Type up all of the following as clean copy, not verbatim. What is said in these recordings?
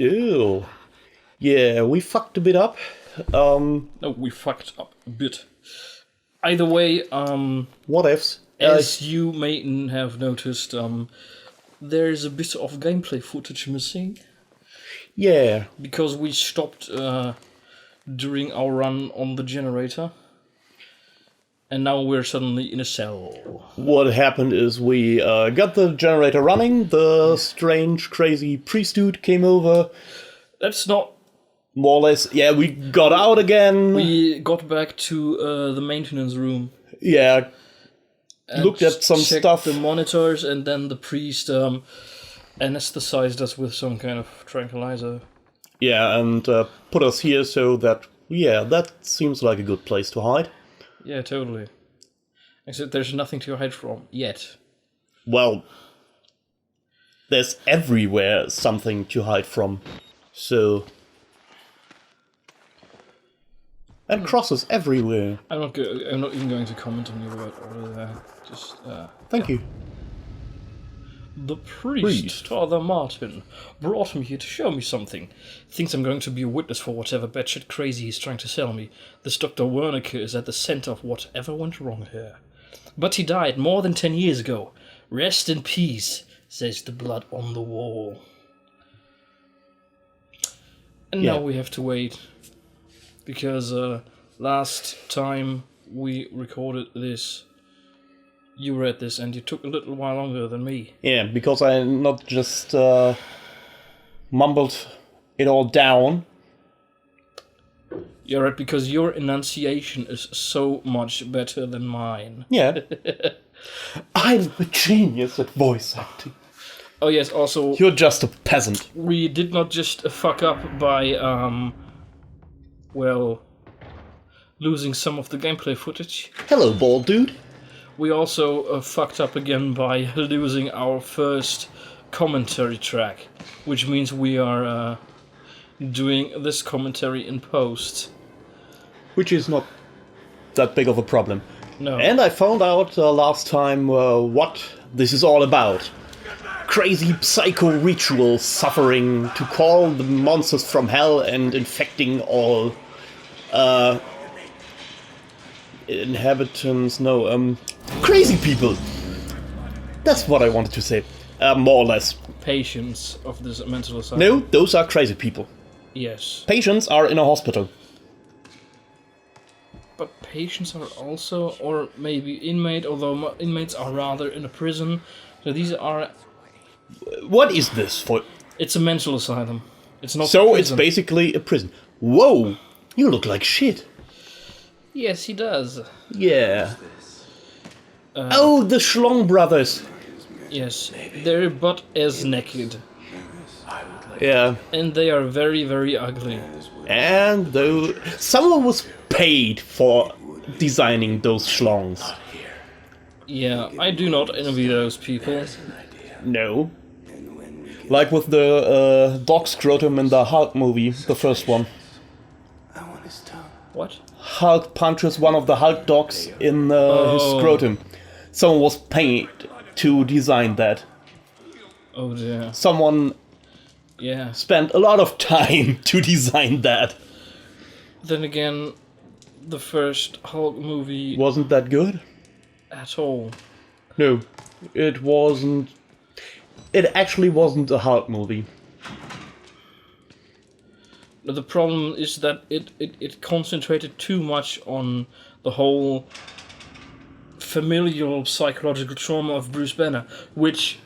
Ew. Yeah, we fucked a bit up. No, we fucked up a bit. Either way, What ifs? as you may have noticed, there's a bit of gameplay footage missing. Yeah. Because we stopped during our run on the generator. And now we're suddenly in a cell. What happened is we got the generator running, the strange, crazy priest dude came over. That's not... More or less, yeah, we got out again. We got back to the maintenance room. Yeah. And Looked at some checked stuff. the monitors, and then the priest anesthetized us with some kind of tranquilizer. Yeah, and put us here so that, yeah, that seems like a good place to hide. Yeah, totally. Except there's nothing to hide from, yet. Well, there's everywhere something to hide from, so... And crosses everywhere. I'm not even going to comment on you about all of that. Just, Thank you. The priest, Father Martin, brought me here to show me something. Thinks I'm going to be a witness for whatever batshit crazy he's trying to sell me. This Dr. Wernicke is at the center of whatever went wrong here. But he died more than 10 years ago. Rest in peace, says the blood on the wall. And now we have to wait. Because last time we recorded this, you read this and you took a little while longer than me. Yeah, because I not just mumbled it all down. You're right, because your enunciation is so much better than mine. Yeah. I'm a genius at voice acting. Oh yes, also... You're just a peasant. We did not just fuck up by, well, losing some of the gameplay footage. Hello, bald dude. We also fucked up again by losing our first commentary track, which means we are doing this commentary in post. Which is not that big of a problem. No. And I found out last time what this is all about. Crazy psycho ritual suffering to call the monsters from hell and infecting all inhabitants, crazy people. That's what I wanted to say, more or less. Patients of this mental asylum. No, those are crazy people. Yes. Patients are in a hospital. But patients are also, or maybe inmate, although inmates are rather in a prison. So these are... What is this for? It's a mental asylum. It's not So a it's prison. basically a prison. Whoa, you look like shit. Yes, he does. Yeah. Oh, the Schlong brothers. Yes, they're butt as naked. Yeah. And they are very, very ugly. And though someone was paid for designing those Schlongs. Yeah, I do not envy those people. No. Like with the dog scrotum in the Hulk movie, the first one. What? Hulk punches one of the Hulk dogs in his scrotum. Someone was paid to design that. Oh dear. Someone spent a lot of time to design that. Then again, the first Hulk movie... Wasn't that good? At all. No, it wasn't. It actually wasn't a Hulk movie. The problem is that it concentrated too much on the whole familial psychological trauma of Bruce Banner, which,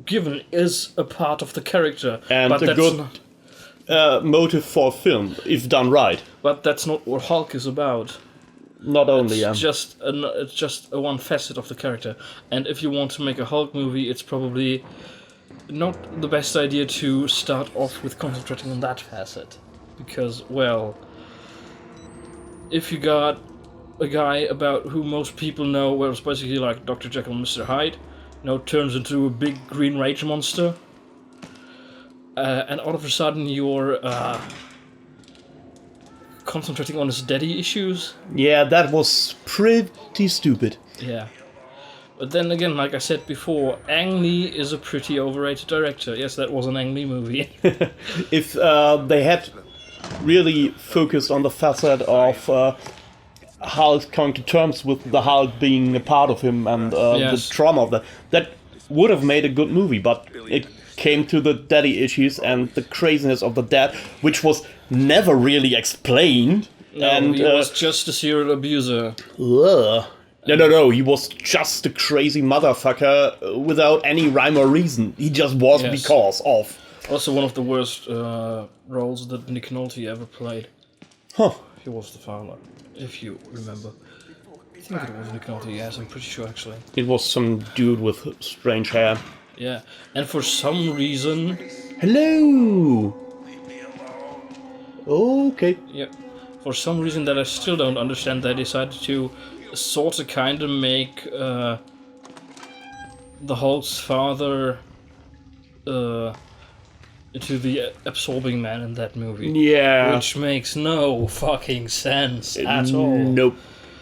given, is a part of the character. And but a that's good motive for film, if done right. But that's not what Hulk is about. Not only, it's just a one facet of the character. And if you want to make a Hulk movie, it's probably not the best idea to start off with concentrating on that facet. Because, well, if you got a guy about who most people know, well, it's basically like Dr. Jekyll and Mr. Hyde, turns into a big green rage monster, and all of a sudden you're concentrating on his daddy issues. Yeah, that was pretty stupid. Yeah. But then again, like I said before, Ang Lee is a pretty overrated director. Yes, that was an Ang Lee movie. If they had really focused on the facet of Hulk coming to terms with the Hulk being a part of him and Yes. the trauma of that, that would have made a good movie, but it came to the daddy issues and the craziness of the dad, which was never really explained. No, and he was just a serial abuser. ugh. No, he was just a crazy motherfucker without any rhyme or reason. He just was Yes. because of. Also one of the worst roles that Nick Nolte ever played. Huh. He was the father, if you remember. I think it was Nick Nolte, yes, I'm pretty sure actually. It was some dude with strange hair. Yeah, and for some reason... Hello! Okay. Yeah, for some reason that I still don't understand, they decided to sort of kind of make the Hulk's father into the absorbing man in that movie. Yeah. Which makes no fucking sense at all. Nope.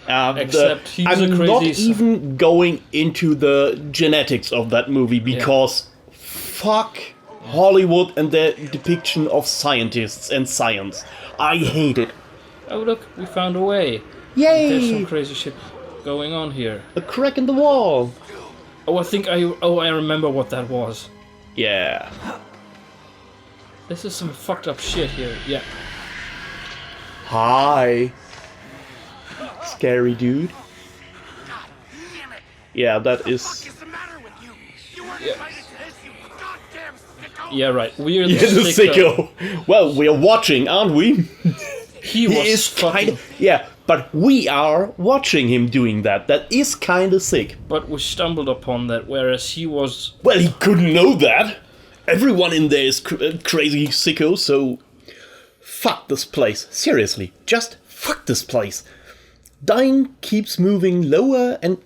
Except he's I'm a crazy... not even going into the genetics of that movie because fuck Hollywood and their depiction of scientists and science. I hate it. Oh look, we found a way. There's some Yay! crazy shit going on here. A crack in the wall. Oh, I remember what that was. Yeah. This is some fucked up shit here. Yeah. Hi. Scary dude. Yeah, that is... Yeah, right. We're the Yeah, the sicko. sicko. Well, we're watching, aren't we? He was is fucking... kind of... Yeah, but we are watching him doing that. That is kind of sick. But we stumbled upon that, whereas he was... Well, he couldn't know that. Everyone in there is crazy sicko, so... Fuck this place. Seriously, just fuck this place. Dying keeps moving lower and...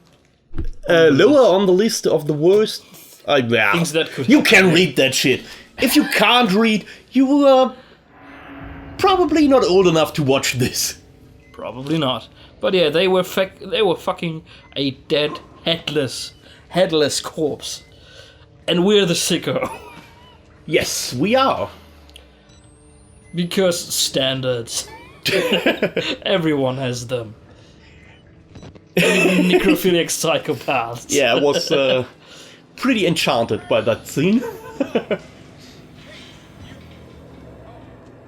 lower on the list of the worst... yeah. Things that could You happen. can read that shit. If you can't read, you are... probably not old enough to watch this. Probably not. But yeah, they were fucking a dead, headless corpse. And we're the sicko. Yes, we are. Because standards. Everyone has them. Even necrophilic psychopaths. Yeah, I was pretty enchanted by that scene.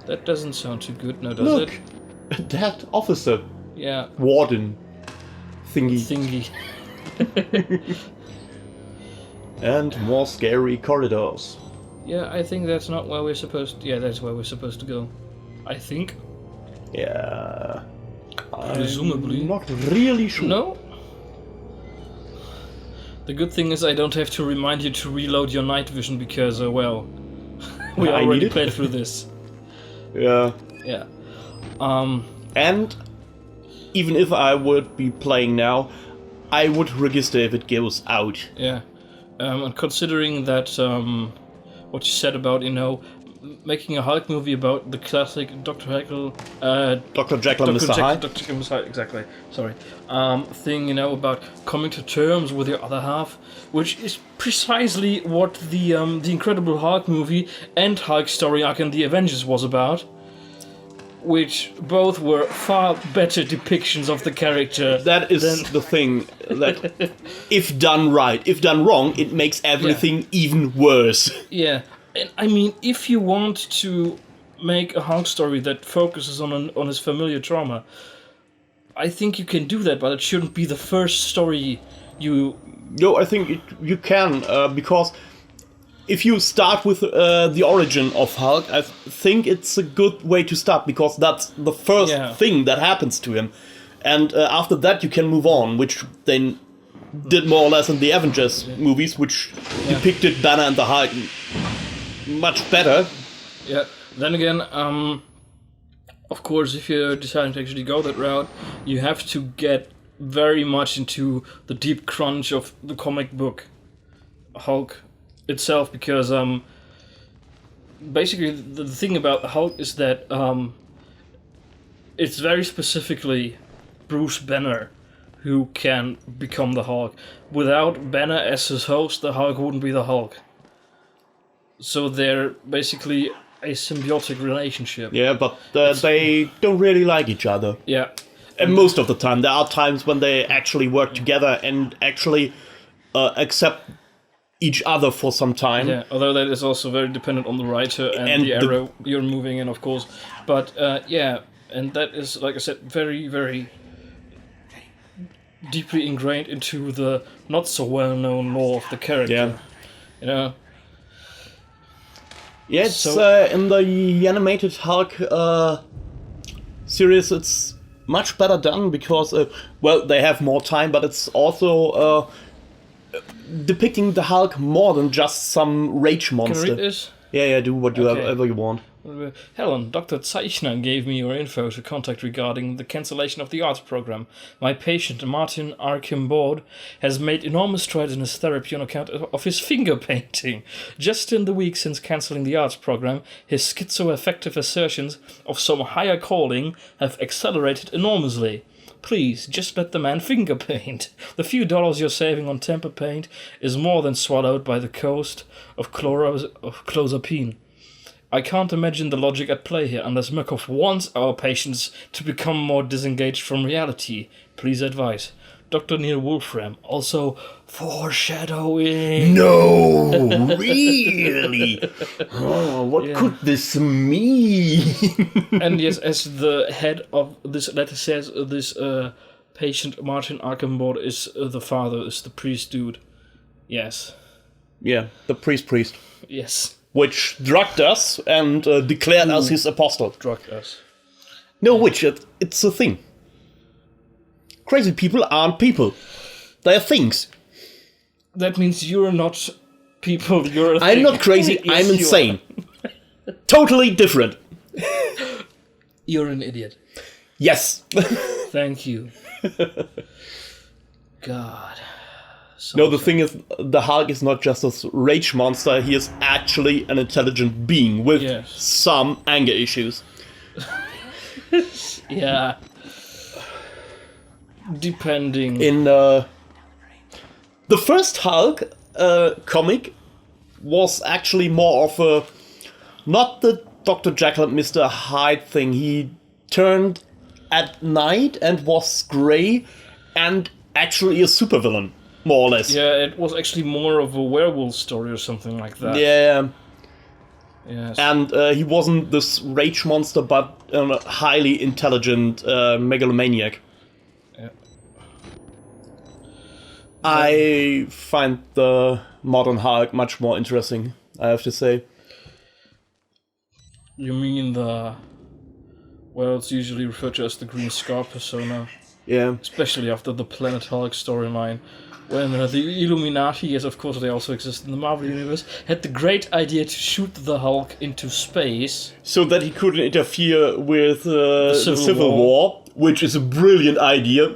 That doesn't sound too good, no, does Look, it? that officer, Yeah. warden thingy. Thingy. And more scary corridors. Yeah, I think that's not where we're supposed... Yeah, that's where we're supposed to go. I think. Yeah. Presumably. I'm not really sure. No? The good thing is I don't have to remind you to reload your night vision because, well... we I already need it. played through this. Yeah. Yeah. And even if I would be playing now, I would register if it goes out. Yeah. And considering that, what you said about, making a Hulk movie about the classic Dr. Jekyll, Dr. Jekyll and Mr. Hyde. Dr. Jekyll and Mr. Hyde, exactly. Sorry. Thing, about coming to terms with your other half, which is precisely what the Incredible Hulk movie and Hulk story arc in the Avengers was about. Which both were far better depictions of the character. That is the thing, that if done right, if done wrong, it makes everything even worse. Yeah, and I mean, if you want to make a Hulk story that focuses on his familiar trauma, I think you can do that, but it shouldn't be the first story you... No, I think you can, because if you start with the origin of Hulk, I think it's a good way to start, because that's the first thing that happens to him. And after that you can move on, which then did more or less in the Avengers movies, which depicted Banner and the Hulk much better. Yeah, then again, of course, if you're deciding to actually go that route, you have to get very much into the deep crunch of the comic book Hulk itself, because basically the thing about the Hulk is that it's very specifically Bruce Banner who can become the Hulk. Without Banner as his host, the Hulk wouldn't be the Hulk. So they're basically a symbiotic relationship. Yeah, but they don't really like each other. Yeah. And most of the time. There are times when they actually work together and actually accept each other for some time. Yeah, although that is also very dependent on the writer and the era you're moving in, of course. But yeah, and that is, like I said, very, very deeply ingrained into the not so well-known lore of the character. Yeah. You know? Yeah, it's in the animated Hulk series, it's much better done because, well, they have more time, but it's also depicting the Hulk more than just some rage monster. Can I read this? Yeah, do whatever you want. Helen, Dr. Zeichner gave me your info to contact regarding the cancellation of the arts program. My patient, Martin Archimbord, has made enormous strides in his therapy on account of his finger painting. Just in the week since cancelling the arts program, his schizoaffective assertions of some higher calling have accelerated enormously. Please, just let the man finger paint. The few dollars you're saving on temper paint is more than swallowed by the cost of clozapine. I can't imagine the logic at play here unless Murkoff wants our patients to become more disengaged from reality. Please advise. Dr. Neil Wolfram, also foreshadowing. No, really? Oh, what could this mean? And yes, as the head of this letter says, this patient, Martin Archimbord, is the father, is the priest dude. Yes. Yeah, the priest. Yes. Which drugged us and declared us his apostle. Drugged us. No, it's a thing. Crazy people aren't people. They're things. That means you're not people, you're a thing. I'm not crazy, Yes, I'm insane. Totally different. You're an idiot. Yes. Thank you. God. No, the thing is, the Hulk is not just a rage monster, he is actually an intelligent being with some anger issues. Yeah. Depending. In the first Hulk comic was actually more of a, not the Dr. Jekyll and Mr. Hyde thing. He turned at night and was grey and actually a supervillain, more or less. Yeah, it was actually more of a werewolf story or something like that. Yeah. Yes. And he wasn't this rage monster, but a highly intelligent megalomaniac. Yeah. I find the modern Hulk much more interesting, I have to say. You mean well, it's usually referred to as the Green Scar persona. Yeah. Especially after the Planet Hulk storyline. When the Illuminati, yes, of course they also exist in the Marvel Universe, had the great idea to shoot the Hulk into space. So that he couldn't interfere with the Civil War, which is a brilliant idea.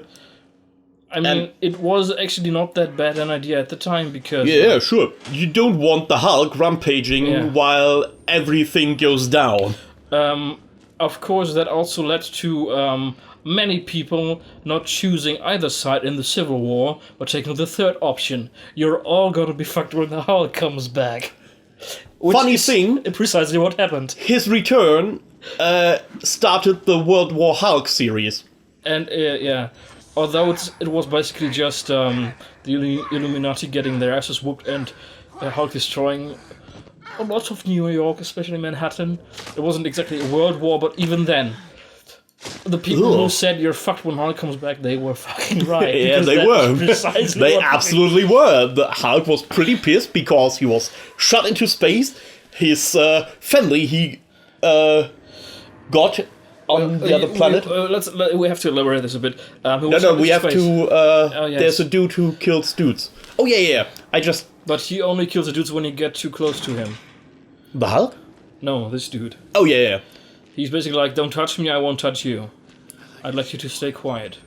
I mean, it was actually not that bad an idea at the time, because... Yeah, sure. You don't want the Hulk rampaging while everything goes down. Of course, that also led to many people not choosing either side in the Civil War, but taking the third option. You're all gonna be fucked when the Hulk comes back. Funny thing... Precisely what happened. His return started the World War Hulk series. And, yeah... Although it was basically just the Illuminati getting their asses whooped and Hulk destroying a lot of New York, especially Manhattan. It wasn't exactly a world war, but even then, the people who said you're fucked when Hulk comes back, they were fucking right. Yeah, they were. They absolutely were. The Hulk was pretty pissed because he was shot into space. His family, he got... on the other planet. We have to elaborate this a bit. We have to... There's a dude who kills dudes. Oh, yeah. But he only kills the dudes when you get too close to him. The Hulk? No, this dude. Oh, yeah. He's basically like, don't touch me, I won't touch you. I'd like you to stay quiet.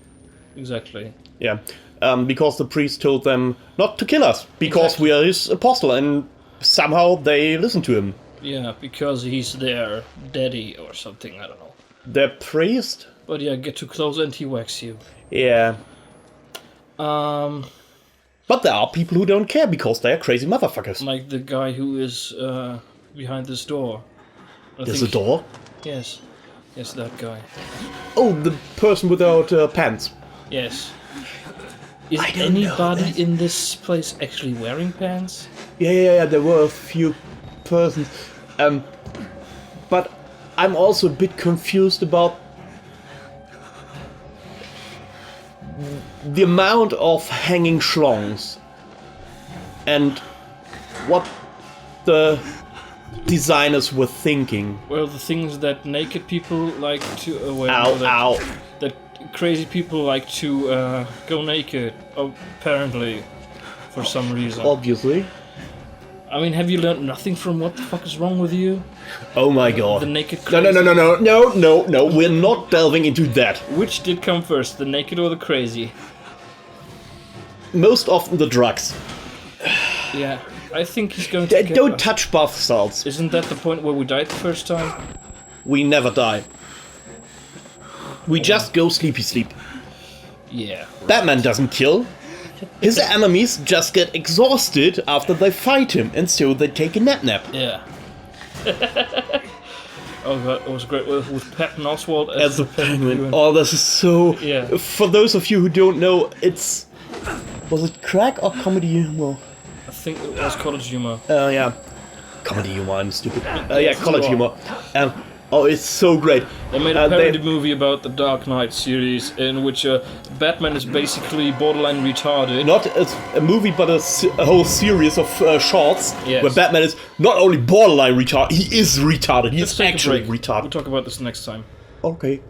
Exactly. Yeah. Because the priest told them not to kill us, because we are his apostle, and somehow they listen to him. Yeah, because he's their daddy or something, I don't know. Their priest? But yeah, get too close and he whacks you. Yeah. But there are people who don't care because they are crazy motherfuckers. Like the guy who is behind this door. There's a door? Yes. Yes, that guy. Oh, the person without pants. Yes. Is anybody in this place actually wearing pants? Yeah, there were a few persons. But I'm also a bit confused about the amount of hanging schlongs and what the designers were thinking. Well, the things that naked people like to wear. Ow. That crazy people like to go naked, apparently, for some reason. Obviously. I mean, have you learned nothing from what the fuck is wrong with you? Oh my god. The naked crazy. No, we're not delving into that. Which did come first, the naked or the crazy? Most often the drugs. Yeah, I think he's going to Don't touch bath salts. Isn't that the point where we died the first time? We never die. We just go sleep. Yeah. Batman doesn't kill. His enemies just get exhausted after they fight him, and so they take a nap. Yeah. Oh god, it was great with Patton Oswalt as the Penguin. Oh, this is so... Yeah. For those of you who don't know, it's... Was it crack or comedy humor? I think it was college humor. Yeah. Comedy humor, I'm stupid. Yeah, college humor. Oh, it's so great. They made a parody movie about the Dark Knight series in which Batman is basically borderline retarded. Not a movie, but a whole series of shorts where Batman is not only borderline retarded, he is retarded. He's actually retarded. We'll talk about this next time. Okay.